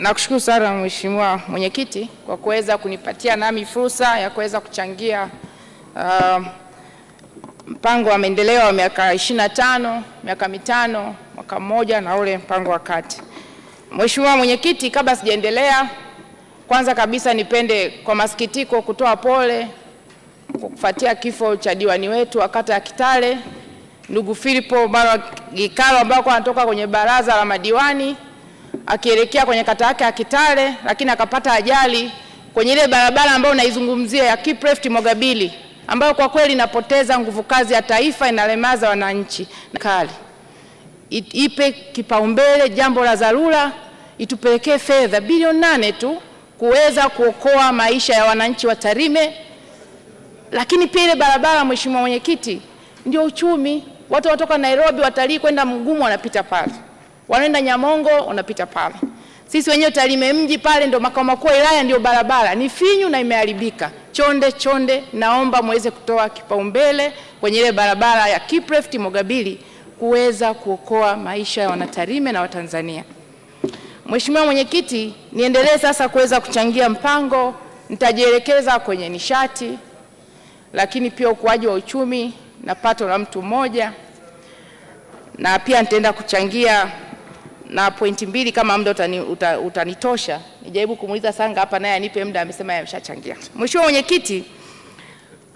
Nakushukuru sana Mheshimiwa Mwenyekiti kwa kuweza kunipatia nami fursa ya kuweza kuchangia mpango wa maendeleo wa miaka 25, miaka 5, mwaka mmoja na ule mpango wa kati. Mheshimiwa Mwenyekiti, kabla sijaendelea, kwanza kabisa nipende kwa masikitiko kutoa pole kufuatia kifo cha diwani wetu wa kata ya Kitale, ndugu Philipo Gikalo, ambao anatoka kwenye baraza la madiwani akielekea kwenye kata yake ya Kitale, lakini akapata ajali kwenye ile barabara ambayo naizungumzia ya Kipreft Mogabili, ambayo kwa kweli inapoteza nguvu kazi ya taifa, inalemaza wananchi. Kali ipe kipaumbele jambo la dharura, itupelekee fedha bilioni 8 tu kuweza kuokoa maisha ya wananchi wa Tarime. Lakini pia ile barabara, Mheshimiwa Mwenyekiti, ndio uchumi. Watu watoka Nairobi, watalii kwenda Mgumu wanapita pale, wanaenda Nyamongo wanapita pale. Sisi wenyewe Tarime mji pale ndio makao makuu ya wilaya, ndio barabara ni finyu na imeharibika. Chonde naomba muweze kutoa kipaumbele kwenye ile barabara ya Kipreft Mogabili kuweza kuokoa maisha ya Wanatarime na Watanzania. Mheshimiwa Mwenyekiti, niendelee sasa kuweza kuchangia mpango. Nitajielekeza kwenye nishati, lakini pia ukuaji wa uchumi na pato la mtu mmoja, na pia nitaenda kuchangia na pointi 2 kama muda utanitosha. Nijaribu kumuuliza Sanga hapa naye anipe muda, amesema ameshachangia. Mheshimiwa Mwenyekiti,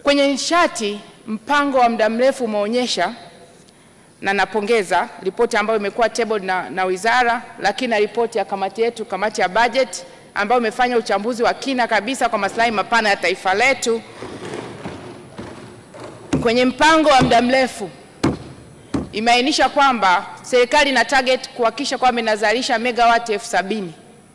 kwenye nishati mpango wa muda mrefu umeonyesha, na napongeza ripoti ambayo imekuwa tabled na wizara, lakini na ripoti ya kamati yetu, kamati ya budget, ambayo imefanya uchambuzi wa kina kabisa kwa maslahi mapana ya taifa letu. Kwenye mpango wa muda mrefu imeainisha kwamba serikali ina target kuhakikisha kwamba inazalisha megawati 70,000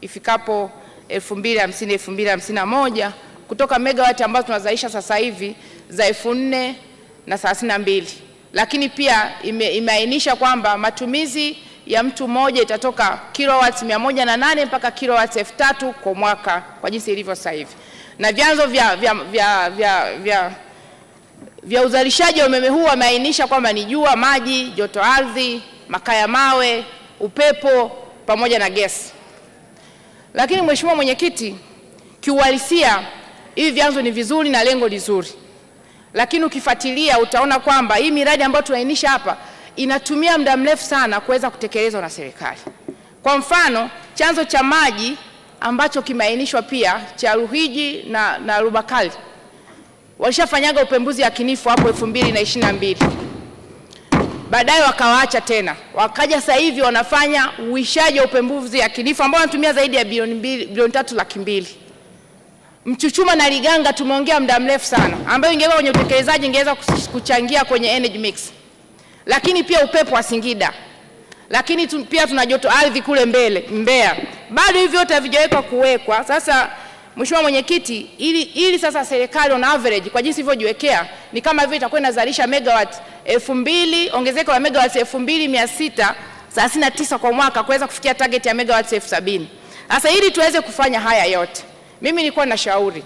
ifikapo 2050-2051 kutoka megawati ambazo tunazalisha sasa hivi za 4,032. Lakini pia imeainisha kwamba matumizi ya mtu mmoja itatoka kilowatts 108 mpaka kilowatts 3,000 kwa mwaka kwa jinsi ilivyo sasa hivi. Na vyanzo vya uzalishaji wa umeme huu wameainisha kwamba ni jua, maji, joto ardhi, makaa ya mawe, upepo pamoja na gesi. Lakini Mheshimiwa Mwenyekiti, kiuhalisia hivi vyanzo ni vizuri na lengo lizuri, lakini ukifuatilia utaona kwamba hii miradi ambayo tunaainisha hapa inatumia muda mrefu sana kuweza kutekelezwa na serikali. Kwa mfano, chanzo cha maji ambacho kimeainishwa pia cha Ruhiji na Rubakali walishafanyaga upembuzi yakinifu hapo 2022. Baadaye wakawaacha tena. Wakaja sasa hivi wanafanya uishaji wa upembuzi yakinifu ambao wanatumia zaidi ya bilioni 3,200,000. Mchuchuma na Liganga tumeongea muda mrefu sana, ambayo ingeweza kwenye utekelezaji ingeweza kuchangia kwenye energy mix. Lakini pia upepo wa Singida. Lakini pia tuna joto ardhi kule Mbeya. Bado hivi vyote havijawekwa kuwekwa. Sasa Mheshimiwa Mwenyekiti, ili sasa serikali on average kwa jinsi ilivyojiwekea ni kama vile itakuwa inazalisha megawatt 2,000, ongezeko la megawatt 2,639 kwa mwaka kuweza kufikia target ya megawatt 70,000. Sasa ili tuweze kufanya haya yote, mimi nilikuwa na shauri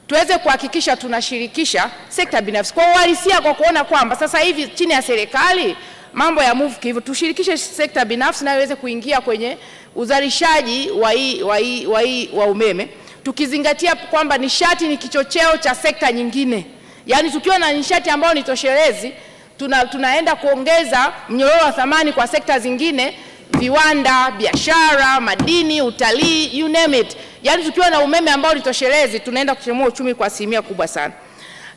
tuweze kuhakikisha tunashirikisha sekta binafsi kwa uhalisia, kwa kuona kwamba sasa hivi chini ya serikali mambo ya move hivyo, tushirikishe sekta binafsi na iweze kuingia kwenye uzalishaji wa umeme, tukizingatia kwamba nishati ni kichocheo cha sekta nyingine. Yaani tukiwa na nishati ambayo ni toshelezi, tunaenda kuongeza mnyororo wa thamani kwa sekta zingine, viwanda, biashara, madini, utalii, you name it. Yaani tukiwa na umeme ambao ni toshelezi, tunaenda kuchangia uchumi kwa asilimia kubwa sana.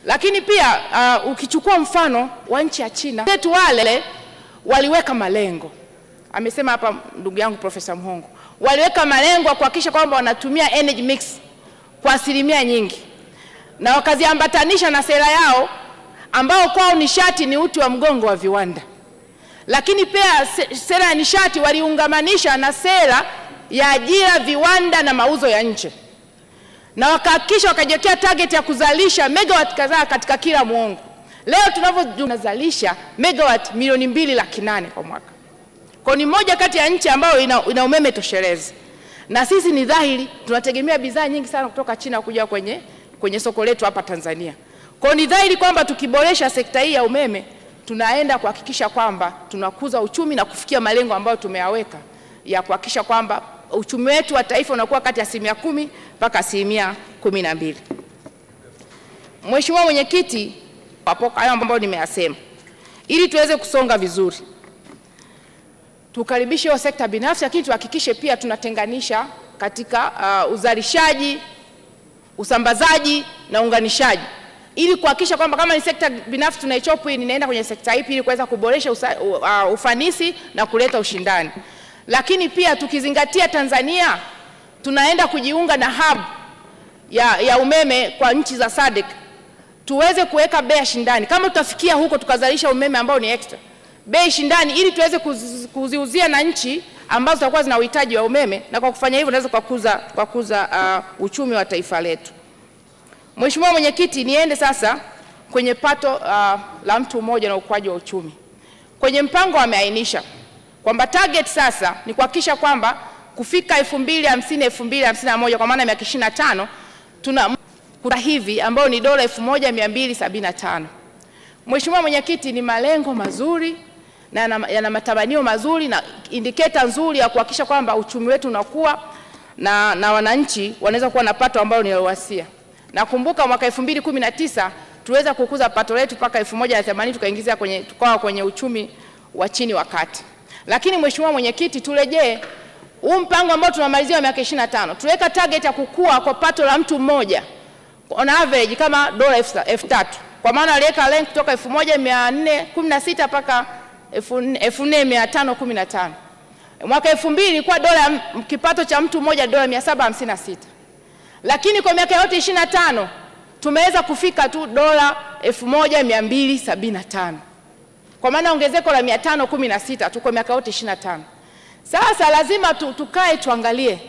Lakini pia ukichukua mfano wa nchi ya China, wetu wale waliweka malengo. Amesema hapa ndugu yangu Profesa Mhongo. Waliweka malengo kuhakikisha kwamba wanatumia energy mix kwa asilimia nyingi, na wakaziambatanisha na sera yao ambao kwao nishati ni uti wa mgongo wa viwanda. Lakini pia sera ya nishati waliungamanisha na sera ya ajira, viwanda na mauzo ya nje, na wakahakikisha wakajiwekea target ya kuzalisha megawatt kadhaa katika kila muongo. Leo tunazalisha megawatt milioni 2,800,000 kwa mwaka. Kwa ni moja kati ya nchi ambayo ina umeme toshelezi. Na sisi ni dhahiri tunategemea bidhaa nyingi sana kutoka China kuja kwenye soko letu hapa Tanzania. Kwa ni dhahiri kwamba tukiboresha sekta hii ya umeme tunaenda kuhakikisha kwamba tunakuza uchumi na kufikia malengo ambayo tumeyaweka ya kuhakikisha kwamba uchumi wetu wa taifa unakuwa kati ya 10% mpaka 12%. Mheshimiwa Mwenyekiti, hapo hayo ambayo nimeyasema, ili tuweze kusonga vizuri, tukaribishe hiyo sekta binafsi, lakini tuhakikishe pia tunatenganisha katika uzalishaji, usambazaji na unganishaji, ili kuhakikisha kwamba kama ni sekta binafsi tunaichopu inaenda kwenye sekta ipi, ili kuweza kuboresha ufanisi na kuleta ushindani. Lakini pia tukizingatia Tanzania tunaenda kujiunga na hub ya umeme kwa nchi za SADC, tuweze kuweka bei shindani. Kama tutafikia huko tukazalisha umeme ambao ni extra, bei shindani, ili tuweze kuziuzia na nchi ambazo zitakuwa zina uhitaji wa umeme, na kwa kufanya hivyo tunaweza kukuza uchumi wa taifa letu. Mheshimiwa Mwenyekiti, niende sasa kwenye pato la mtu mmoja na ukuaji wa uchumi. Kwenye mpango wameainisha kwamba target sasa ni kuhakikisha kwamba kufika 2050 2051, kwa maana miaka 25, tuna hivi ambao ni dola 1275. Mheshimiwa Mwenyekiti, ni malengo mazuri na yana matamanio mazuri na indicator nzuri ya kuhakikisha kwamba uchumi wetu unakuwa na wananchi wanaweza kuwa na pato ambalo ni wasia. Nakumbuka mwaka 2019 tuweza kukuza pato letu mpaka 1080, tukawa kwenye uchumi wa chini wa kati. Lakini Mheshimiwa Mwenyekiti, turejee huu mpango ambao tunamalizia miaka 25, tuweka target ya kukua kwa pato la mtu mmoja on average kama dola 3000, kwa maana aliweka lengo kutoka 1416 mpaka 4515. Mwaka 2000 ilikuwa dola, kipato cha mtu mmoja dola 756. Lakini kwa miaka yote 25 tumeweza kufika tu dola 1275, kwa maana ongezeko la 516 tu kwa miaka yote 25. Sasa lazima tukae tuangalie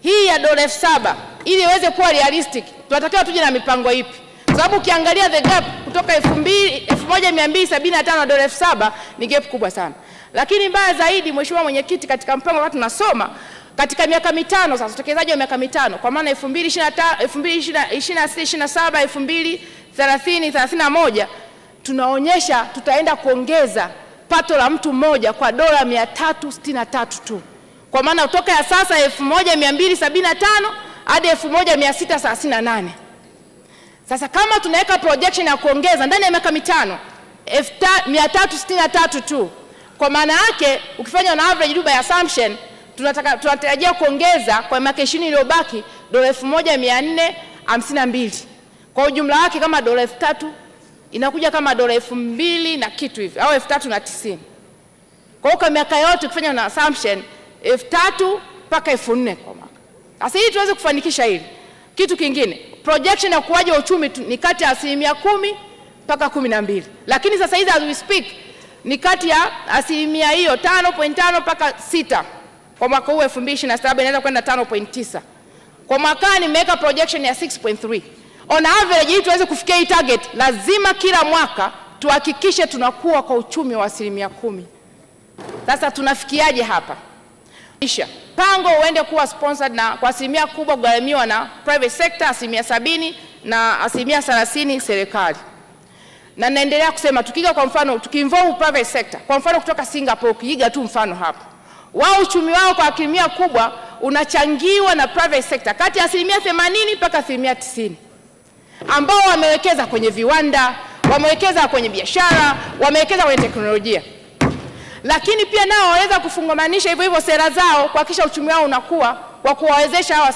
hii ya dola 7000 ili iweze kuwa realistic, tunatakiwa tuje na mipango ipi? Kwa sababu ukiangalia the gap kutoka 1275 na dola 7000 ni gap kubwa sana. Lakini mbaya zaidi, Mheshimiwa Mwenyekiti, katika mpango wakati tunasoma katika miaka mitano sasa, utekelezaji wa miaka mitano, kwa maana 2026 27 2030 31, tunaonyesha tutaenda kuongeza pato la mtu mmoja kwa dola 363 tu, kwa maana kutoka ya sasa 1275 hadi 1638. Sasa kama tunaweka projection ya kuongeza ndani ya miaka mitano 363 tu, kwa maana yake ukifanya na average by assumption tunatarajia kuongeza kwa miaka 20 iliyobaki dola 1452. Kwa ujumla wake kama dola 3000 inakuja kama dola 2000 na kitu hivi au 3090. Kwa miaka yote ukifanya na assumption 3000 mpaka 4000 kwa mwaka. Sasa hii tuweze kufanikisha hili. Kitu kingine, projection ya ukuaji wa uchumi ni kati ya 10% mpaka 12. Lakini sasa hizi as we speak ni kati ya asilimia hiyo 5.5 mpaka 6. Kwa mwaka huu 2027 inaweza kwenda 5.9. Kwa mwaka nimeweka projection ya 6.3. On average, ili tuweze kufikia hii target, lazima kila mwaka tuhakikishe tunakuwa kwa uchumi wa 10%. Sasa tunafikiaje hapa? Kisha mpango uende kuwa sponsored na kwa asilimia kubwa kugharimiwa na private sector 70% na 30% serikali. Na naendelea kusema tukiga kwa mfano tukiinvolve private sector, kwa mfano kutoka Singapore, ukiiga tu mfano hapa, wao uchumi wao kwa asilimia kubwa unachangiwa na private sector kati ya 80% mpaka 90%, ambao wamewekeza kwenye viwanda, wamewekeza kwenye biashara, wamewekeza kwenye teknolojia. Lakini pia nao waweza kufungamanisha hivyo hivyo sera zao kuhakikisha uchumi wao unakuwa kwa kuwawezesha hawa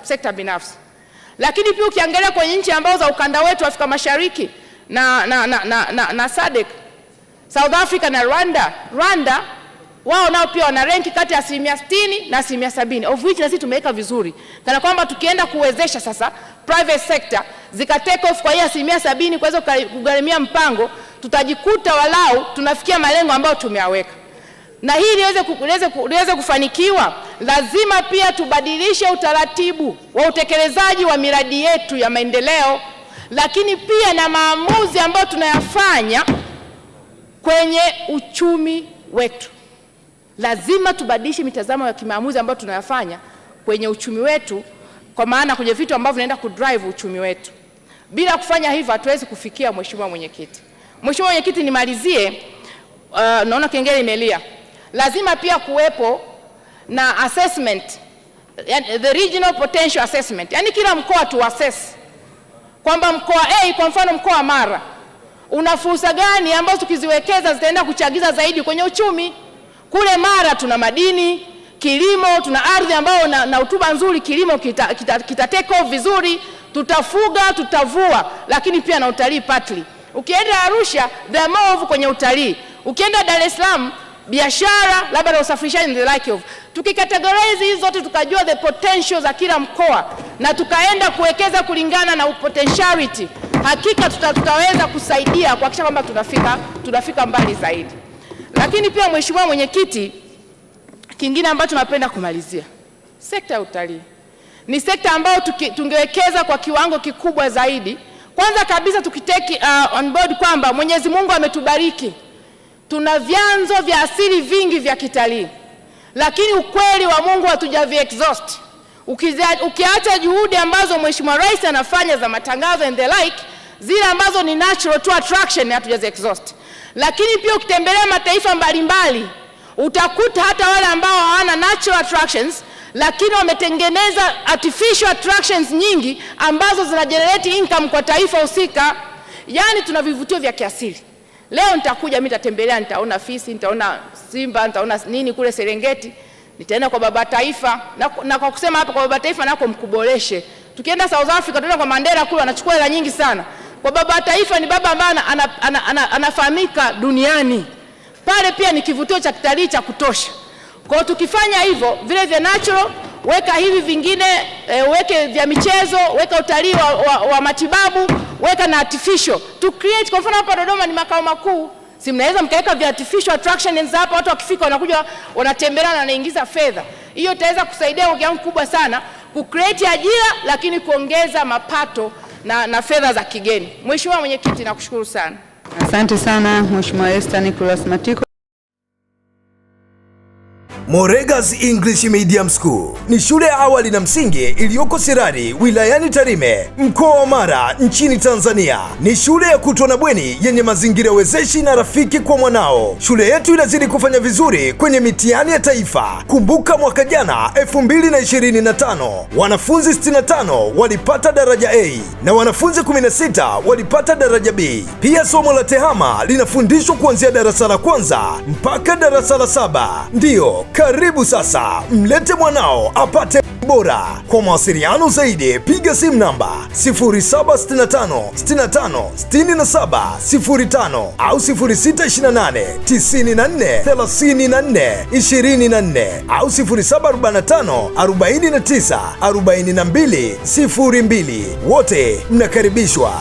sekta binafsi. Lakini pia ukiangalia kwenye nchi ambazo za ukanda wetu Afrika Mashariki na SADC, South Africa na Rwanda wao nao pia wana rank kati ya 60% na 70%, of which na sisi tumeweka vizuri. Kana kwamba tukienda kuwezesha sasa private sector zika take off kwa hiyo 70% kuweza kugharimia mpango, tutajikuta walau tunafikia malengo ambayo tumeyaweka. Na hii liweze kufanikiwa, lazima pia tubadilishe utaratibu wa utekelezaji wa miradi yetu ya maendeleo, lakini pia na maamuzi ambayo tunayafanya kwenye uchumi wetu. Lazima tubadilishe mitazamo ya kimaamuzi ambayo tunayafanya kwenye uchumi wetu, kwa maana kwenye vitu ambavyo vinaenda kudrive uchumi wetu. Bila kufanya hivyo hatuwezi kufikia. Mheshimiwa Mwenyekiti, nimalizie, naona kengele imelia. Lazima pia kuwepo na assessment the regional potential assessment, yani kila mkoa tu assess kwamba mkoa A, kwa mfano mkoa wa Mara, una fursa gani ambazo tukiziwekeza zitaenda kuchagiza zaidi kwenye uchumi. Kule Mara tuna madini, kilimo, tuna ardhi ambayo na rutuba nzuri, kilimo kita take off vizuri, tutafuga, tutavua, lakini pia na utalii partly. Ukienda Arusha, the more kwenye utalii. Ukienda Dar es Salaam, biashara, labda na usafirishaji and the like of. Tukikategorize hizo zote, tukajua the potential za kila mkoa na tukaenda kuwekeza kulingana na potentiality, hakika tutaweza kusaidia kuhakikisha kwamba tunafika mbali zaidi. Lakini pia Mheshimiwa Mwenyekiti, kingine ambacho napenda kumalizia, sekta ya utalii ni sekta ambayo tungewekeza kwa kiwango kikubwa zaidi. Kwanza kabisa tukiteki on board kwamba Mwenyezi Mungu ametubariki, tuna vyanzo vya asili vingi vya kitalii, lakini ukweli wa Mungu hatujavi exhaust. Ukiacha juhudi ambazo Mheshimiwa Rais anafanya za matangazo and the like, zile ambazo ni natural to attraction hatujazi exhaust. Lakini pia ukitembelea mataifa mbalimbali, utakuta hata wale ambao hawana natural attractions, lakini wametengeneza artificial attractions nyingi ambazo zina generate income kwa taifa husika. Yani tuna vivutio vya kiasili. Leo nitakuja mimi nitatembelea, nitaona fisi, nitaona simba, nitaona nini kule Serengeti, nitaenda kwa baba taifa na kwa kusema hapa kwa baba taifa nako mkuboreshe. Tukienda South Africa tunaenda kwa Mandela kule, anachukua hela nyingi sana. Kwa baba taifa ni baba ambaye anafahamika duniani. Pale pia ni kivutio cha kitalii cha kutosha. Kwa hiyo tukifanya hivyo, vile vya natural, weka hivi vingine, weke vya michezo, weka utalii wa matibabu, weka na artificial. To create, kwa mfano hapa Dodoma ni makao makuu, si mnaweza mkaweka vya artificial attractions hapa, watu wakifika wanakuja wanatembelea na wanaingiza fedha. Hiyo itaweza kusaidia kwa kiwango kubwa sana ku create ajira, lakini kuongeza mapato na fedha za kigeni. Mheshimiwa Mwenyekiti, nakushukuru sana. Asante sana Mheshimiwa Esther Nicholas Matiko. Moregas English Medium School ni shule ya awali na msingi iliyoko Sirari wilayani Tarime mkoa wa Mara nchini Tanzania. Ni shule ya kutwa na bweni yenye mazingira wezeshi na rafiki kwa mwanao. Shule yetu inazidi kufanya vizuri kwenye mitihani ya taifa. Kumbuka mwaka jana 2025 wanafunzi 65 walipata daraja A na wanafunzi 16 walipata daraja B. Pia somo la tehama linafundishwa kuanzia darasa la kwanza mpaka darasa la 7. Ndiyo, karibu sasa, mlete mwanao apate bora. Kwa mawasiliano zaidi piga simu namba 0765 65 67 05 au 0628 94 34 24 au 0745 49 42 02. Wote mnakaribishwa.